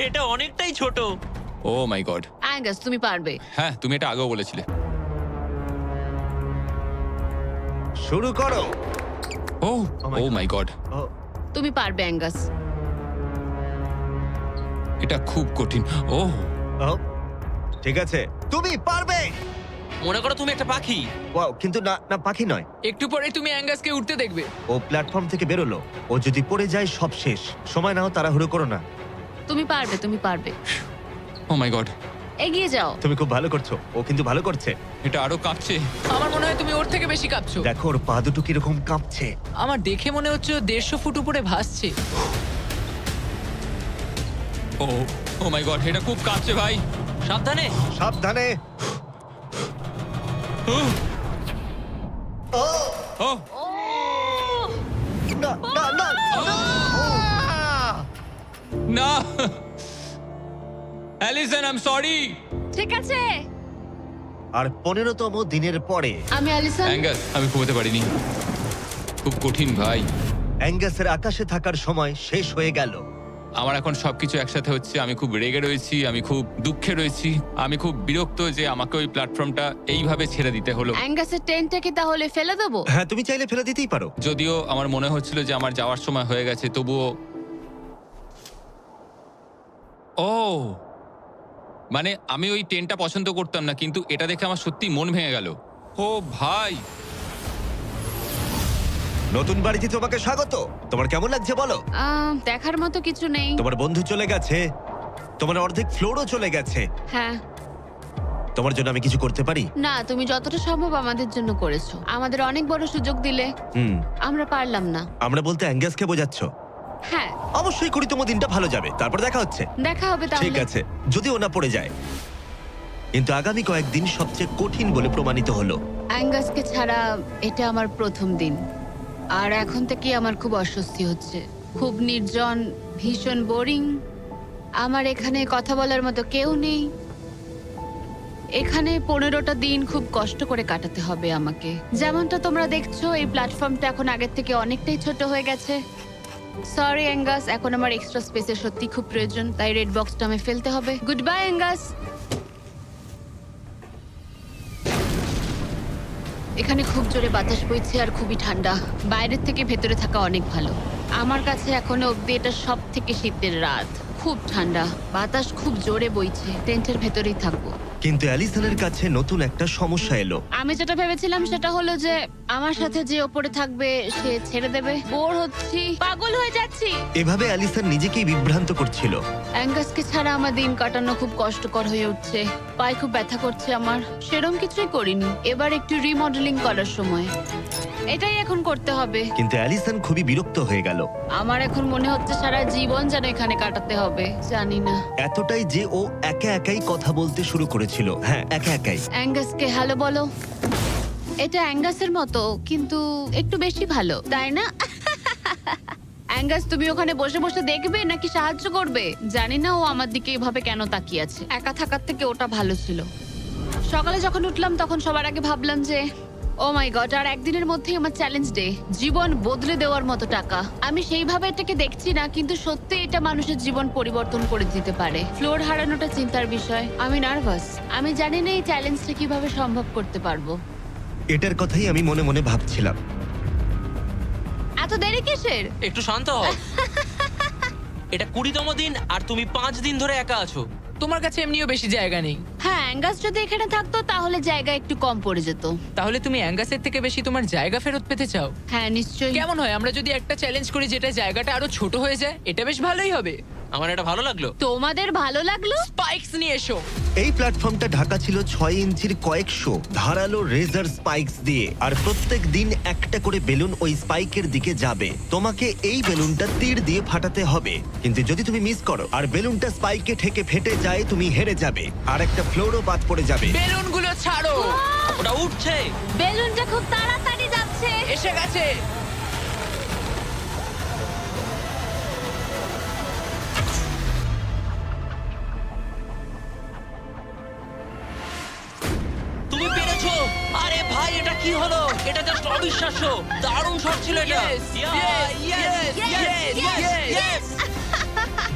এটা অনেকটাই ছোট। ও মাই গড। অ্যাঙ্গাস তুমি পারবে। হ্যাঁ, তুমি এটা আগেও বলেছিলে। শুরু করো। Oh my oh God. My God. Oh, তুমি পারবে অ্যাঙ্গাস। এটা খুব কঠিন। ও ও, ঠিক আছে, তুমি পারবে। মনে করো তুমি একটা পাখি। ওয়াও, কিন্তু না না, পাখি নয়। একটু পরে তুমি অ্যাঙ্গাসকে উঠতে দেখবে। ও প্ল্যাটফর্ম থেকে বেরোলো, ও যদি পড়ে যায় সব শেষ। সময় নাও, তাড়াহুড়ো করো না। তুমি পারবে, তুমি পারবে। ও মাই গড। এগিয়ে যাও। তুমি খুব ভালো করছো, ও কিন্তু ভালো করছে। এটা আরো কাঁপছে। আমার মনে হয় তুমি ওর থেকে বেশি কাঁপছো। দেখো ওর পা দুটো কিরকম কাঁপছে। আমার দেখে মনে হচ্ছে ও 150 ফুট উপরে ভাসছে। ও ও মাই গড, এটা খুব কাঁপছে ভাই। সাবধানে। সাবধানে। ও ও না না না না! না অ্যালিসন আই এম সরি। ঠিক আছে। আর 15তম দিনের পরে আমি অ্যালিসন। অ্যাঙ্গাস, আমি ঘুমোতে পারিনি, খুব কঠিন ভাই। অ্যাঙ্গাসের আকাশে থাকার সময় শেষ হয়ে গেল। আমার এখন সবকিছু একসাথে হচ্ছে। আমি খুব রেগে রয়েছি, আমি খুব দুঃখে রয়েছি, আমি খুব বিরক্ত যে আমাকে ওই প্ল্যাটফর্মটা এইভাবে ছেড়ে দিতে হলো। অ্যাঙ্গাসের টেন্টটাকে তাহলে ফেলে দেবো? হ্যাঁ, তুমি চাইলে ফেলে দিতেই পারো। যদিও আমার মনে হচ্ছিল যে আমার যাওয়ার সময় হয়ে গেছে, তবুও ও মানে আমি ওই টেন্টটা পছন্দ করতাম না, কিন্তু এটা দেখে আমার সত্যি মন ভেঙে গেল। ও ভাই, নতুন বাড়িতে তোমাকে স্বাগত। তোমার কেমন লাগছে বলো? দেখার মতো কিছু নেই। তোমার বন্ধু চলে গেছে, তোমার অর্ধেক ফ্লোরও চলে গেছে। হ্যাঁ। তোমার জন্য আমি কিছু করতে পারি? না, তুমি যতটা সম্ভব আমাদের জন্য করেছো। আমাদের অনেক বড় সুযোগ দিলে, হুম। আমরা পারলাম না। আমরা বলতে অ্যাঙ্গাসকে বোঝাচ্ছ? হ্যাঁ, অবশ্যই করি, তোমার দিনটা ভালো যাবে, তারপর দেখা হচ্ছে। দেখা হবে তাহলে। ঠিক আছে, যদি ওনা পড়ে যায়। কিন্তু আগামী কয়েকদিন সবচেয়ে কঠিন বলে প্রমাণিত হলো। অ্যাঙ্গাসকে ছাড়া এটা আমার প্রথম দিন, আর এখন থেকে আমার খুব অস্বস্তি হচ্ছে। খুব নির্জন, ভীষণ বোরিং। আমার এখানে কথা বলার মতো কেউ নেই। এখানে 15টা দিন খুব কষ্ট করে কাটাতে হবে আমাকে। যেমনটা তোমরা দেখছো, এই প্ল্যাটফর্মটা এখন আগের থেকে অনেকটাই ছোট হয়ে গেছে। সরি অ্যাঙ্গাস, এখন আমার এক্সট্রা স্পেসের সত্যি খুব প্রয়োজন, তাই রেড বক্সটা আমি ফেলতে হবে। Good bye Angus. এখানে খুব জোরে বাতাস বইছে আর খুবই ঠান্ডা। বাইরের থেকে ভেতরে থাকা অনেক ভালো। আমার কাছে এখনো অব্দি এটা সব থেকে শীতের রাত। খুব ঠান্ডা, বাতাস খুব জোরে বইছে। টেন্টের ভেতরেই থাকবো। কিন্তু অ্যালিসনের কাছে নতুন একটা সমস্যা এলো। আমি যেটা ভেবেছিলাম সেটা হলো যে আমার সাথে যে ওপরে থাকবে সে ছেড়ে দেবে। বোর হচ্ছি, পাগল হয়ে যাচ্ছি। এভাবে অ্যালিসন নিজেকেই বিভ্রান্ত করছিল। অ্যাঙ্গাসকে ছাড়া আমার দিন কাটানো খুব কষ্টকর হয়ে উঠছে। পায়ে খুব ব্যথা করছে আমার। সেরম কিছুই করিনি। এবার একটু রিমডেলিং করার সময়। এটাই এখন করতে হবে। কিন্তু অ্যালিসন খুবই বিরক্ত হয়ে গেল। আমার এখন মনে হচ্ছে সারা জীবন যেন এখানে কাটাতে হবে। জানি না। এতটাই যে ও একা একাই কথা বলতে শুরু করেছিল। হ্যাঁ, একা একাই। অ্যাঙ্গাসকে হ্যালো বলো। এটা অ্যাঙ্গাসের মতো, কিন্তু একটু বেশি ভালো, তাই না? অ্যাঙ্গাস, তুমি ওখানে বসে বসে দেখবে নাকি সাহায্য করবে? জানি না ও আমার দিকে এভাবে কেন তাকিয়ে আছে। একা থাকার থেকে ওটা ভালো ছিল। সকালে যখন উঠলাম তখন সবার আগে ভাবলাম যে ও মাই গড, আর একদিনের মধ্যেই আমার চ্যালেঞ্জ ডে। জীবন বদলে দেওয়ার মতো টাকা। আমি সেইভাবে এটাকে দেখছি না, কিন্তু সত্যি এটা মানুষের জীবন পরিবর্তন করে দিতে পারে। ফ্লোর হারানোটা চিন্তার বিষয়। আমি নার্ভাস। আমি জানি না এই চ্যালেঞ্জটা কিভাবে সম্ভব করতে পারবো। এটার কথাই আমি মনে মনে ভাবছিলাম। এত দেরি কিসের? একটু শান্ত হও। এটা 20তম দিন আর তুমি 5 দিন ধরে একা আছো। তোমার কাছে এমনিও বেশি জায়গা নেই। হ্যাঁ, অ্যাঙ্গাস যদি এখানে থাকতো তাহলে জায়গা একটু কম পড়ে যেত। তাহলে তুমি অ্যাঙ্গাসের থেকে বেশি তোমার জায়গা ফেরত পেতে চাও? হ্যাঁ, নিশ্চয়ই। কেমন হয় আমরা যদি একটা চ্যালেঞ্জ করি যেটা জায়গাটা আরো ছোট হয়ে যায়? এটা বেশ ভালোই হবে। আমার এটা ভালো লাগলো। তোমাদের ভালো লাগলো? স্পাইকস নিয়ে এসো। এই প্ল্যাটফর্মটা ঢাকা ছিল 6 ইঞ্চির কয়েকশো ধারালো রেজার স্পাইকস দিয়ে, আর প্রত্যেক দিন একটা করে বেলুন ওই স্পাইকের দিকে যাবে। তোমাকে এই বেলুনটা তীর দিয়ে ফাটাতে হবে, কিন্তু যদি তুমি মিস করো আর বেলুনটা স্পাইকে ঠেকে ফেটে যায়, তুমি হেরে যাবে আর একটা ফ্লোরও বাদ পড়ে যাবে। বেলুনগুলো ছাড়ো। ওটা উঠছে। বেলুনটা খুব তাড়াতাড়ি যাচ্ছে। এসে গেছে। তুমি পেরেছো। আরে ভাই, এটা কি হলো? এটা জাস্ট অবিশ্বাস্য। দারুণ শট ছিল এটা। Yes, Yeah, yes, yes, yes, yes.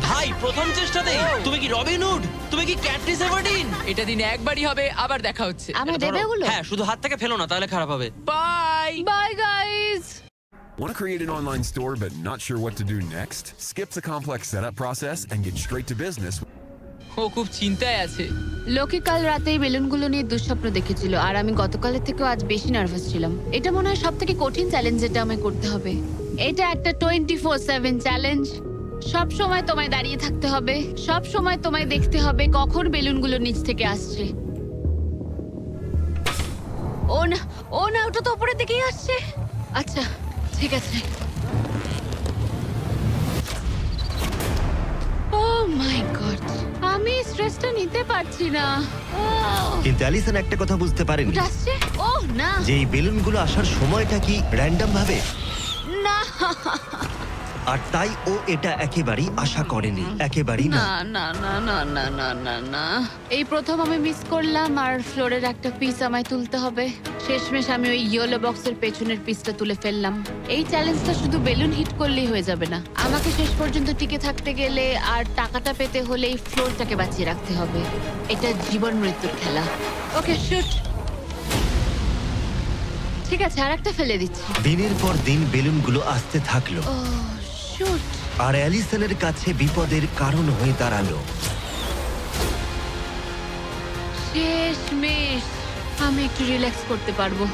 ভাই, প্রথম চেষ্টাতেই তুমি কি রবিন হুড? তুমি কি ক্যাটরিস এভারডিন? এটা দিনে একবারই হবে, আবার দেখা হচ্ছে। আমার দেবে ওগুলো? হ্যাঁ, শুধু হাত থেকে ফেলো না, তাহলে খারাপ হবে। Bye. Bye guys. Want to create an online store but not sure what to do next? Skip the complex setup process and get straight to business. ও খুব চিন্তায় আছে। লোকে কাল রাতেই বেলুনগুলো নিয়ে দুঃস্বপ্ন দেখেছিল, আর আমি গতকালের থেকেও আজ বেশি নার্ভাস ছিলাম। এটা মনে হয় সব থেকে কঠিন চ্যালেঞ্জ যেটা আমায় করতে হবে। এটা একটা 24/7 চ্যালেঞ্জ। সব সময় তোমায় দাঁড়িয়ে থাকতে হবে। সব সময় তোমায় দেখতে হবে কখন বেলুনগুলো নিচ থেকে আসছে। ও না, ও না, ওটা তো উপরের দিকেই আসছে। আচ্ছা, ঠিক আছে। ও মাই গড, আমি আমি স্ট্রেসটা নিতে পারছি না। কিন্তু অ্যালিসন একটা কথা বুঝতে পারেনি, ওটা আসছে? ওহ না যে এই বেলুনগুলো আসার সময়টা কি র্যান্ডম ভাবে, না আর তাই ও এটা একেবারেই আশা করেনি, একেবারেই না। না না না না না না না না, এই প্রথম আমি মিস করলাম আর ফ্লোরের একটা পিস আমায় তুলতে হবে। শেষমেশ আমি ওই ইয়েলো বক্সের পেছনের পিসটা তুলে ফেললাম। এই চ্যালেঞ্জটা শুধু বেলুন হিট করলেই হয়ে যাবে না, আমাকে শেষ পর্যন্ত টিকে থাকতে গেলে আর টাকাটা পেতে হলে এই ফ্লোরটাকে বাঁচিয়ে রাখতে হবে। এটা জীবন মৃত্যুর খেলা। ওকে শুট। ঠিক আছে, আর একটা ফেলে দিচ্ছি। দিনের পর দিন বেলুনগুলো আসতে থাকলো, ও শুট। আর অ্যালিসনের কাছে বিপদের কারণ হয়ে দাঁড়ালো। শেষমেশ আমি একটু রিল্যাক্স করতে পারবো।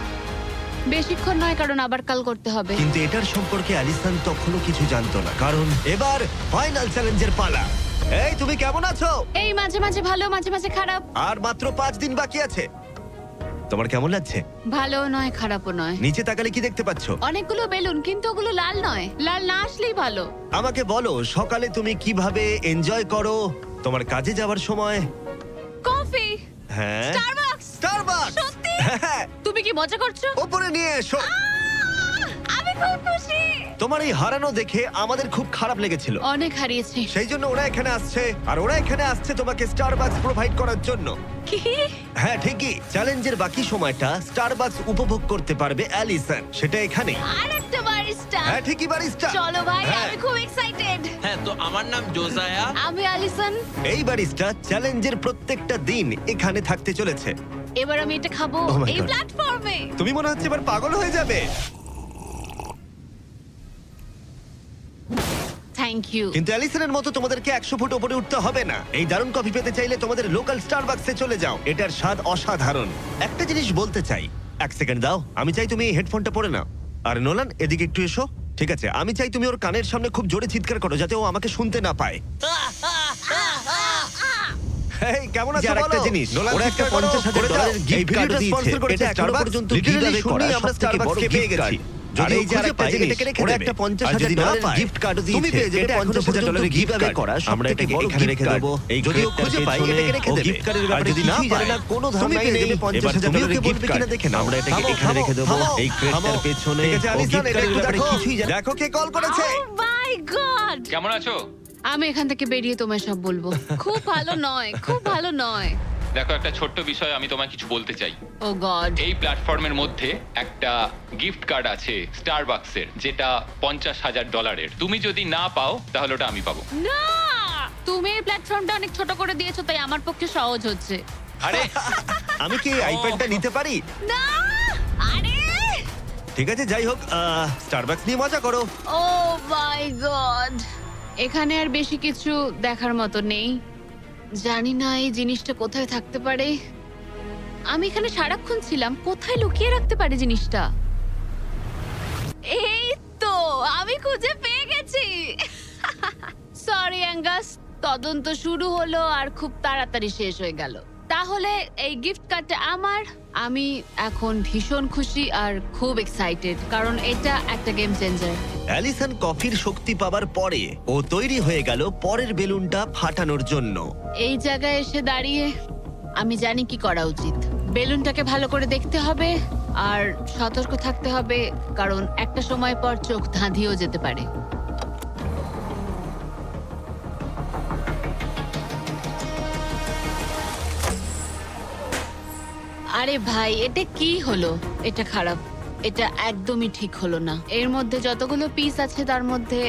বেশিক্ষণ নয়, কারণ আবার কাল করতে হবে। কিন্তু এটার সম্পর্কে অ্যালিসন তখনও কিছু জানতো না, কারণ এবার ফাইনাল চ্যালেঞ্জের পালা। এই তুমি কেমন আছো? এই মাঝে মাঝে ভালো, মাঝে মাঝে খারাপ। আর মাত্র 5 দিন বাকি আছে। তোমার কেমন লাগছে? ভালো নয়, খারাপও নয়। নিচে তাকালে কি দেখতে পাচ্ছো? অনেকগুলো বেলুন, কিন্তু ওগুলো লাল নয়। লাল না আসলেই ভালো। আমাকে বলো, সকালে তুমি কিভাবে এনজয় করো তোমার কাজে যাওয়ার সময়? কফি, হ্যাঁ, স্টারবাকস। স্টারবাকস। সত্যি? হ্যাঁ, তুমি কি মজা করছো? ওপরে নিয়ে এসো। আমি খুব খুশি। তোমার এই হারানো দেখে আমাদের খুব খারাপ লেগেছিল, অনেক হারিয়েছি। সেই জন্য ওরা এখানে আসছে, আর ওরা এখানে আসছে তোমাকে স্টারবাকস প্রোভাইড করার জন্য। কি? হ্যাঁ ঠিকই, চ্যালেঞ্জের বাকি সময়টা স্টারবাকস উপভোগ করতে পারবে অ্যালিসন, সেটা এখানে। আর একটা বারিস্টা। হ্যাঁ ঠিকই, বারিস্টা। চলো ভাই, হ্যাঁ। আমি খুব এক্সাইটেড। হ্যাঁ, তো আমার নাম জোজায়া। আমি অ্যালিসন। এই বারিস্টা চ্যালেঞ্জের প্রত্যেকটা দিন এখানে থাকতে চলেছে। এবার আমি এটা খাবো Oh my এই God. প্ল্যাটফর্মে। তুমি মনে হচ্ছে এবার পাগল হয়ে যাবে। Thank you. কিন্তু অ্যালিসনের মতো তোমাদেরকে 100 ফুট উপরে উঠতে হবে না। এই দারুণ কফি পেতে চাইলে তোমাদের লোকাল স্টারবাকসে চলে যাও, এটার স্বাদ অসাধারণ। একটা জিনিস বলতে চাই, 1 সেকেন্ড দাও। আমি চাই তুমি এই হেডফোনটা পরে নাও। আর নোলান, এদিকে একটু এসো। ঠিক আছে, আমি চাই তুমি ওর কানের সামনে খুব জোরে চিৎকার করো, যাতে ও আমাকে শুনতে না পায়। এই কেমন আছো বলো? একটা জিনিস, ওরা একটা 50,000 ডলারের গিফট কার্ড দিয়েছে। এটা এখনো পর্যন্ত কিভাবে করা আমরা স্টারবাকসকে পেয়ে গেছি। যদি এই খুঁজে পাই, এটাকে রেখে ওরা একটা 50,000 ডলারের গিফট কার্ড দিয়েছে। তুমি পেয়ে যাবে 50,000 ডলারের গিফট কার্ড করা। আমরা এটাকে এখানে রেখে দেবো। এই যদি ও খুঁজে পাই, এটাকে রেখে দেবে। গিফট কার্ডের ব্যাপারে যদি না পাই, কোনো ধারণা নেই, 50,000 ডলারের গিফট কার্ড দেখে না, আমরা এটাকে এখানে রেখে দেবো। এই ক্রেটটার পেছনে ঠিক আছে, ও অ্যালিসন, গিফট এটা কার্ডের একটু ব্যাপারে দেখো। কিছুই জানে। দেখো কে কল করেছে। ও মাই গড। কেমন আছো? আমি এখান থেকে বেরিয়ে তোমায় সব বলবো। খুব ভালো নয়, খুব ভালো নয়। দেখো, একটা ছোট্ট বিষয় আমি তোমায় কিছু বলতে চাই। ও গড। এই প্ল্যাটফর্মের মধ্যে একটা গিফট কার্ড আছে স্টারবাকসের, যেটা 50,000 ডলারের। তুমি যদি না পাও, তাহলে ওটা আমি পাবো। না, তুমি এই প্ল্যাটফর্মটা অনেক ছোট করে দিয়েছো, তাই আমার পক্ষে সহজ হচ্ছে। আরে আমি কি এই আইপ্যাডটা নিতে পারি? না, আরে ঠিক আছে, যাই হোক, স্টারবাকস নিয়ে মজা করো। ও মাই গড। এখানে আর বেশি কিছু দেখার মতো নেই। জানি না এই জিনিসটা কোথায় থাকতে পারে। আমি এখানে সারাক্ষণ ছিলাম, কোথায় লুকিয়ে রাখতে পারে জিনিসটা? এই তো, আমি খুঁজে পেয়ে গেছি। সরি অ্যাঙ্গাস, তদন্ত শুরু হলো আর খুব তাড়াতাড়ি শেষ হয়ে গেল। তাহলে এই গিফট কার্ডটা আমার। আমি এখন ভীষণ খুশি আর খুব এক্সাইটেড, কারণ এটা একটা গেম চেঞ্জার। অ্যালিসন কফির শক্তি পাবার পরে ও তৈরি হয়ে গেল পরের বেলুনটা ফাটানোর জন্য। এই জায়গায় এসে দাঁড়িয়ে আমি জানি কি করা উচিত। বেলুনটাকে ভালো করে দেখতে হবে আর সতর্ক থাকতে হবে, কারণ একটা সময় পর চোখ ধাঁধিয়েও যেতে পারে। আরে ভাই, এটা কি হলো? এটা খারাপ, এটা একদমই ঠিক হলো না। এর মধ্যে যতগুলো পিস আছে তার মধ্যে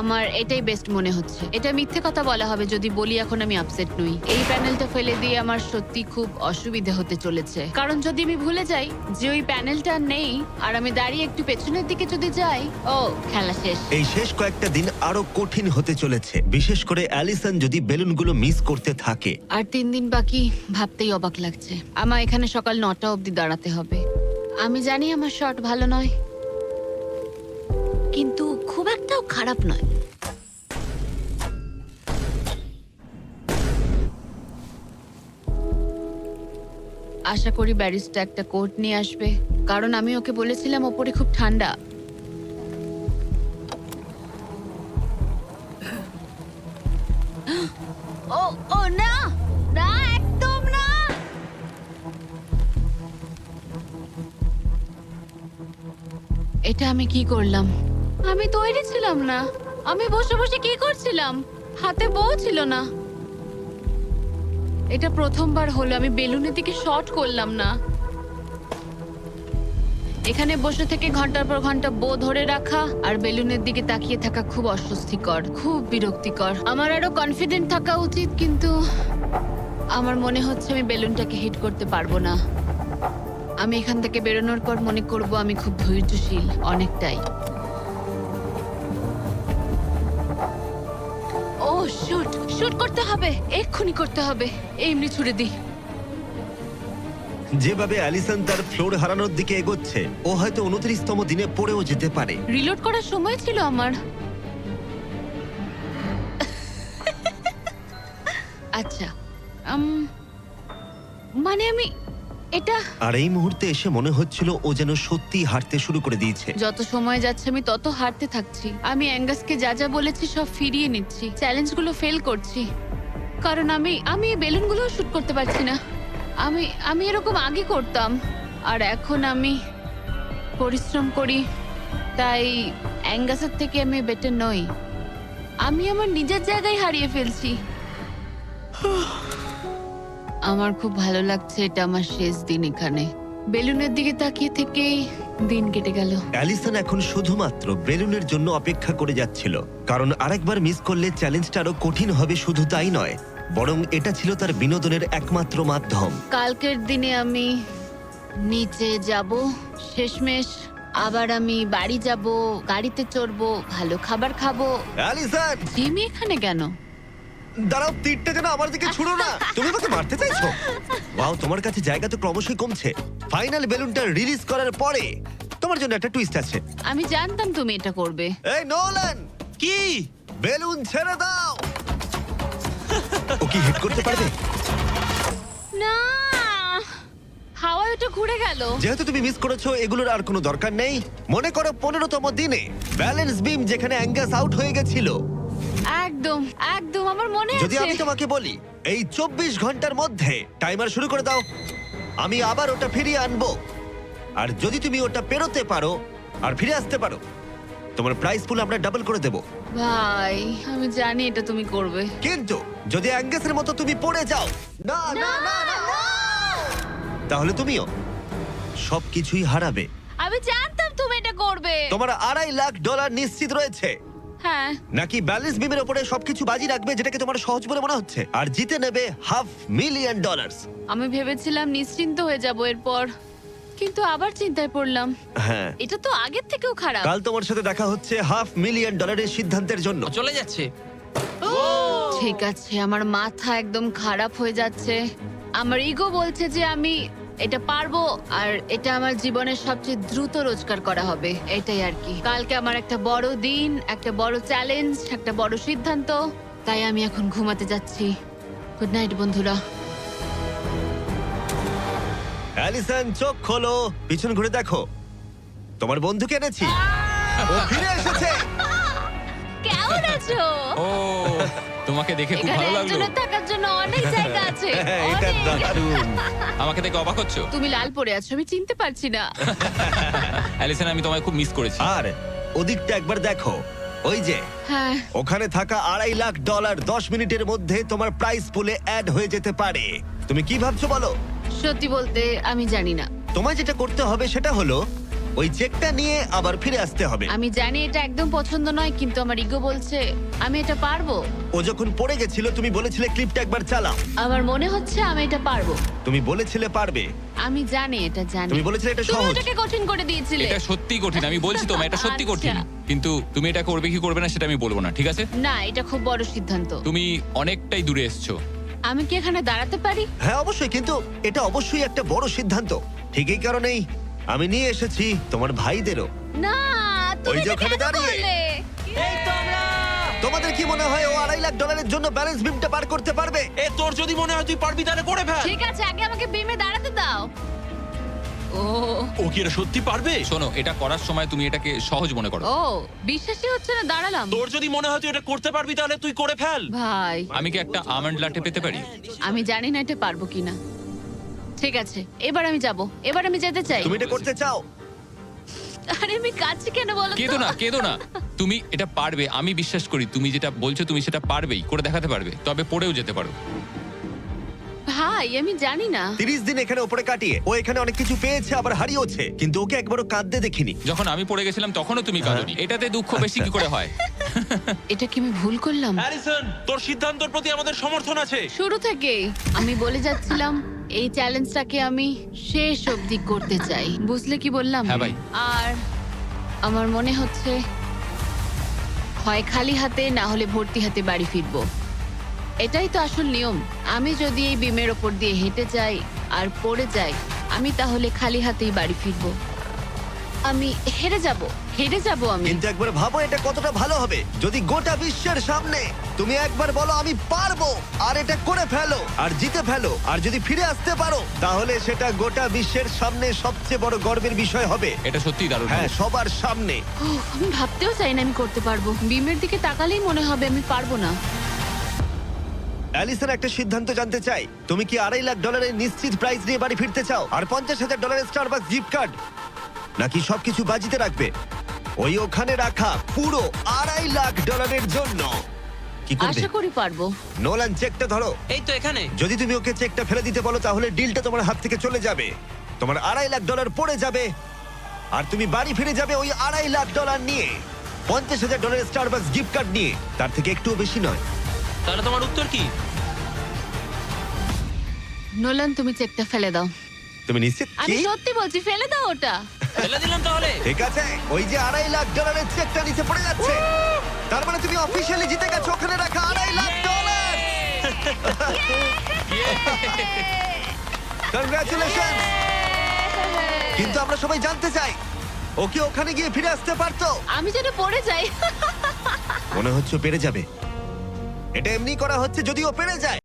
আমার এটাই বেস্ট মনে হচ্ছে। এটা মিথ্যে কথা বলা হবে যদি বলি এখন আমি আপসেট নই। এই প্যানেলটা ফেলে দিয়ে আমার সত্যি খুব অসুবিধা হতে চলেছে, কারণ যদি আমি ভুলে যাই যে ওই প্যানেলটা নেই আর আমি দাঁড়িয়ে একটু পেছনের দিকে যদি যাই, ও খেলা শেষ। এই শেষ কয়েকটা দিন আরো কঠিন হতে চলেছে, বিশেষ করে অ্যালিসন যদি বেলুনগুলো মিস করতে থাকে। আর 3 দিন বাকি, ভাবতেই অবাক লাগছে। আমার এখানে সকাল 9টা অবধি দাঁড়াতে হবে। আমি জানি আমার শট ভালো নয়, কিন্তু খুব একটাও খারাপ নয়। আশা করি ব্যারিস্টা একটা কোট নিয়ে আসবে, কারণ আমি ওকে বলেছিলাম ওপরে খুব ঠান্ডা। ও ও না, এটা আমি কি করলাম? আমি তৈরি ছিলাম না। আমি বসে বসে কি করছিলাম? হাতে বউ ছিল না। এটা প্রথমবার হলো আমি বেলুনের দিকে শট করলাম না। এখানে বসে থেকে ঘন্টার পর ঘন্টা বো ধরে রাখা আর বেলুনের দিকে তাকিয়ে থাকা খুব অস্বস্তিকর, খুব বিরক্তিকর। আমার আরো কনফিডেন্ট থাকা উচিত, কিন্তু আমার মনে হচ্ছে আমি বেলুনটাকে হিট করতে পারবো না। আমি এখান থেকে বেরোনোর পর মনে করব আমি খুব ধৈর্যশীল, অনেকটাই। ও শুট শুট করতে হবে, এক্ষুনি করতে হবে। এমনি ছুড়ে দিই। যেভাবে অ্যালিসন তার ফ্লোর হারানোর দিকে এগোচ্ছে, ও হয়তো 29তম দিনে পড়েও যেতে পারে। রিলোড করার সময় ছিল আমার। আচ্ছা, মানে আমি এটা আর এই মুহূর্তে এসে মনে হচ্ছিল ও যেন সত্যি হাঁটতে শুরু করে দিয়েছে। যত সময় যাচ্ছে আমি তত হারতে থাকছি। আমি অ্যাঙ্গাসকে যা যা বলেছি সব ফিরিয়ে নিচ্ছি, চ্যালেঞ্জগুলো ফেল করছি, কারণ আমি এই বেলুনগুলো শুট করতে পারছি না। আমি এরকম আগে করতাম, আর এখন আমি পরিশ্রম করি, তাই অ্যাঙ্গাসের থেকে আমি বেটার নই। আমি আমার নিজের জায়গায় হারিয়ে ফেলছি। আমার খুব ভালো লাগছে, এটা আমার শেষ দিন এখানে। বেলুনের দিকে তাকিয়ে থেকেই দিন কেটে গেল। অ্যালিসন এখন শুধুমাত্র বেলুনের জন্য অপেক্ষা করে যাচ্ছিল, কারণ আরেকবার মিস করলে চ্যালেঞ্জটা আরো কঠিন হবে। শুধু তাই নয়, বরং এটা ছিল তার বিনোদনের একমাত্র মাধ্যম। কালকের দিনে আমি নিচে যাব, শেষমেশ আবার আমি বাড়ি যাব, গাড়িতে চড়বো, ভালো খাবার খাবো। অ্যালিসন, জিমি এখানে কেন? দাঁড়াও, তীরটা যেন আমার দিকে ছুড়ো না। তুমি আমাকে মারতে চাইছো? ওয়াও, তোমার কাছে জায়গা তো ক্রমশই কমছে। ফাইনাল বেলুনটা রিলিজ করার পরে তোমার জন্য একটা টুইস্ট আছে। আমি জানতাম তুমি এটা করবে। এই নোলান, কি? বেলুন ছেড়ে দাও। ও কি হিট করতে পারবে? না, হাওয়ায় ওটা ঘুরে গেল। যেহেতু তুমি মিস করেছো, এগুলোর আর কোনো দরকার নেই। মনে করো 15তম দিনে ব্যালেন্স বিম যেখানে অ্যাঙ্গাস আউট হয়ে গেছিল। একদম একদম আমার মনে যদি আছে। আমি তোমাকে বলি এই 24 ঘন্টার মধ্যে টাইমার শুরু করে দাও, আমি আবার ওটা ফিরিয়ে আনবো। আর যদি তুমি ওটা পেরোতে পারো আর ফিরে আসতে পারো, তোমার প্রাইস পুল আমরা ডাবল করে দেব। ভাই, আমি জানি এটা তুমি করবে। কিন্তু যদি অ্যাঙ্গাসের মতো তুমি পড়ে যাও, না না না না না, তাহলে তুমিও সবকিছুই হারাবে। আমি জানতাম তুমি এটা করবে। তোমার $2.5 লাখ নিশ্চিত রয়েছে। হ্যাঁ, নাকি ব্যালেন্স বিমের উপরে সবকিছু বাজি রাখবে, যেটাকে তোমার সহজ বলে মনে হচ্ছে, আর জিতে নেবে $500,000? আমি ভেবেছিলাম নিশ্চিন্ত হয়ে যাব এরপর, কিন্তু আবার চিন্তায় পড়লাম। হ্যাঁ, এটা তো আগের থেকেও খারাপ। কাল তোমার সাথে দেখা হচ্ছে $500,000 সিদ্ধান্তের জন্য। ও চলে যাচ্ছে। ঠিক আছে, আমার মাথা একদম খারাপ হয়ে যাচ্ছে। আমার ইগো বলছে যে আমি এটা পারবো, আর এটা আমার জীবনের সবচেয়ে দ্রুত রোজগার করা হবে। এটাই আর কি। কালকে আমার একটা বড় দিন, একটা বড় চ্যালেঞ্জ, একটা বড় সিদ্ধান্ত। তাই আমি এখন ঘুমাতে যাচ্ছি। গুড নাইট বন্ধুরা। অ্যালিসন, চোখ খোলো, পিছন ঘুরে দেখো, তোমার বন্ধুকে এনেছি। ও ফিরে এসেছে। কেমন আছো? ও, তোমাকে দেখে খুব এখানে ভালো লাগলো। একজনের থাকার জন্য অনেক জায়গা আছে। হ্যাঁ, এটা অনেক। দারুণ। আমাকে দেখে অবাক হচ্ছ? তুমি লাল পরে আছো, আমি চিনতে পারছি না। অ্যালিসন, আমি তোমায় খুব মিস করেছি। আর ওদিকটা একবার দেখো, ওই যে হ্যাঁ, ওখানে থাকা $2.5 লাখ 10 মিনিটের মধ্যে তোমার প্রাইস পুলে অ্যাড হয়ে যেতে পারে। তুমি কি ভাবছো বলো? সত্যি বলতে আমি জানি না। তোমায় যেটা করতে হবে সেটা হলো ওই চেকটা নিয়ে আবার ফিরে আসতে হবে। আমি জানি এটা একদম পছন্দ নয়, কিন্তু আমার ইগো বলছে আমি এটা পারবো। ও যখন পড়ে গেছিল তুমি বলেছিলে ক্লিপটা একবার চালাও। আমার মনে হচ্ছে আমি এটা পারবো। তুমি বলেছিলে পারবে। আমি জানি এটা জানি। তুমি বলেছিলে এটা তুমি সহজ। ওটাকে কঠিন করে দিয়েছিলে। এটা সত্যি কঠিন, আমি বলছি তোমায় এটা সত্যি কঠিন। আচ্ছা। কিন্তু তুমি এটা করবে কি করবে না সেটা আমি বলবো না, ঠিক আছে? না, এটা খুব বড় সিদ্ধান্ত। তুমি অনেকটাই দূরে এসছো। আমি কি এখানে দাঁড়াতে পারি? হ্যাঁ অবশ্যই, কিন্তু এটা অবশ্যই একটা বড় সিদ্ধান্ত। ঠিক এই কারণেই আমি নিয়ে এসেছি তোমার ভাইদেরও। না, তুমি ওই যে এটা ওখানে কেন দাঁড়িয়ে। করলে? এই তো আমরা। তোমাদের কি মনে হয় ও $2.5 লাখ জন্য ব্যালেন্স বিমটা পার করতে পারবে? এ তোর যদি মনে হয় তুই পারবি তাহলে করে ফেল। ঠিক আছে, আগে আমাকে বিমে দাঁড়াতে দাও। ও ও কি এটা সত্যি পারবে? শোনো, এটা করার সময় তুমি এটাকে সহজ মনে করো। ও বিশ্বাসই হচ্ছে না, দাঁড়ালাম। তোর যদি মনে হয় তুই এটা করতে পারবি তাহলে তুই করে ফেল। ভাই, আমি কি একটা আমন্ড লাটে পেতে পারি? আমি জানি না এটা পারবো কিনা। ঠিক আছে, এবার আমি যাব, এবার আমি যেতে চাই। তুমি এটা করতে চাও? আরে আমি কাছে কেন বলো তো? কেঁদো না তুমি এটা পারবে, আমি বিশ্বাস করি। তুমি যেটা বলছো তুমি সেটা পারবেই, করে দেখাতে পারবে, তবে পড়েও যেতে পারো। ভাই আমি জানি না। 30 দিন এখানে ওপরে কাটিয়ে ও এখানে অনেক কিছু পেয়েছে, আবার হারিয়েছে, কিন্তু ওকে একবারও কাঁদতে দেখিনি। যখন আমি পড়ে গেছিলাম তখনও তুমি কাঁদোনি, এটাতে দুঃখ বেশি কি করে হয়? এটা কি আমি ভুল করলাম? হ্যারিসন, তোর সিদ্ধান্তের প্রতি আমাদের সমর্থন আছে। শুরু থেকেই আমি বলে যাচ্ছিলাম এই চ্যালেঞ্জটাকে আমি শেষ অবধি করতে চাই, বুঝলে কি বললাম? হ্যাঁ ভাই। আর আমার মনে হচ্ছে হয় খালি হাতে না হলে ভর্তি হাতে বাড়ি ফিরবো। এটাই তো আসল নিয়ম। আমি যদি এই বিমের ওপর দিয়ে হেঁটে যাই আর পড়ে যাই, আমি তাহলে খালি হাতেই বাড়ি ফিরবো। আমি হেরে যাব আমি। কিন্তু একবার ভাবো এটা কতটা ভালো হবে যদি গোটা বিশ্বের সামনে তুমি একবার বলো আমি পারবো, আর এটা করে ফেলো আর জিতে ফেলো, আর যদি ফিরে আসতে পারো তাহলে সেটা গোটা বিশ্বের সামনে সবচেয়ে বড় গর্বের বিষয় হবে। এটা সত্যিই দারুণ। হ্যাঁ, সবার সামনে। উফ, আমি ভাবতেও চাই না আমি করতে পারবো। বিমের দিকে তাকালেই মনে হবে আমি পারবো না। অ্যালিসন একটা সিদ্ধান্ত জানতে চাই, তুমি কি $2.5 লাখ নিশ্চিত প্রাইজ নিয়ে বাড়ি ফিরতে চাও, আর $50,000 স্টারবাকস গিফট কার্ড, নাকি সবকিছু বাজিতে রাখবে ওই ওখানে রাখা পুরো $2.5 লাখ জন্য? কি করবে? আশা করি পারবো। নোলান, চেকটা ধরো। এই তো এখানে। যদি তুমি ওকে চেকটা ফেলে দিতে বলো তাহলে ডিলটা তোমার হাত থেকে চলে যাবে, তোমার $2.5 লাখ পড়ে যাবে, আর তুমি বাড়ি ফিরে যাবে ওই $2.5 লাখ নিয়ে, $50,000 স্টারবাকস গিফট কার্ড নিয়ে। তার থেকে একটুও বেশি নয়। তাহলে তোমার উত্তর কি? নোলান তুমি চেকটা ফেলে দাও। তুমি নিশ্চিত? আমি কি? সত্যি বলছি, ফেলে দাও ওটা। ফেলে দিলাম তাহলে। ঠিক আছে, ওই যে $2.5 লাখ চেকটা নিচে পড়ে যাচ্ছে, তার মানে তুমি অফিসিয়ালি জিতে গেছো ওখানে রাখা $2.5 লাখ। কনগ্রাচুলেশন। কিন্তু আমরা সবাই জানতে চাই ও কি ওখানে গিয়ে ফিরে আসতে পারতো? আমি যেন পড়ে যাই। মনে হচ্ছে ও পেরে যাবে। এটা এমনি করা হচ্ছে যদি ও পেরে যায়।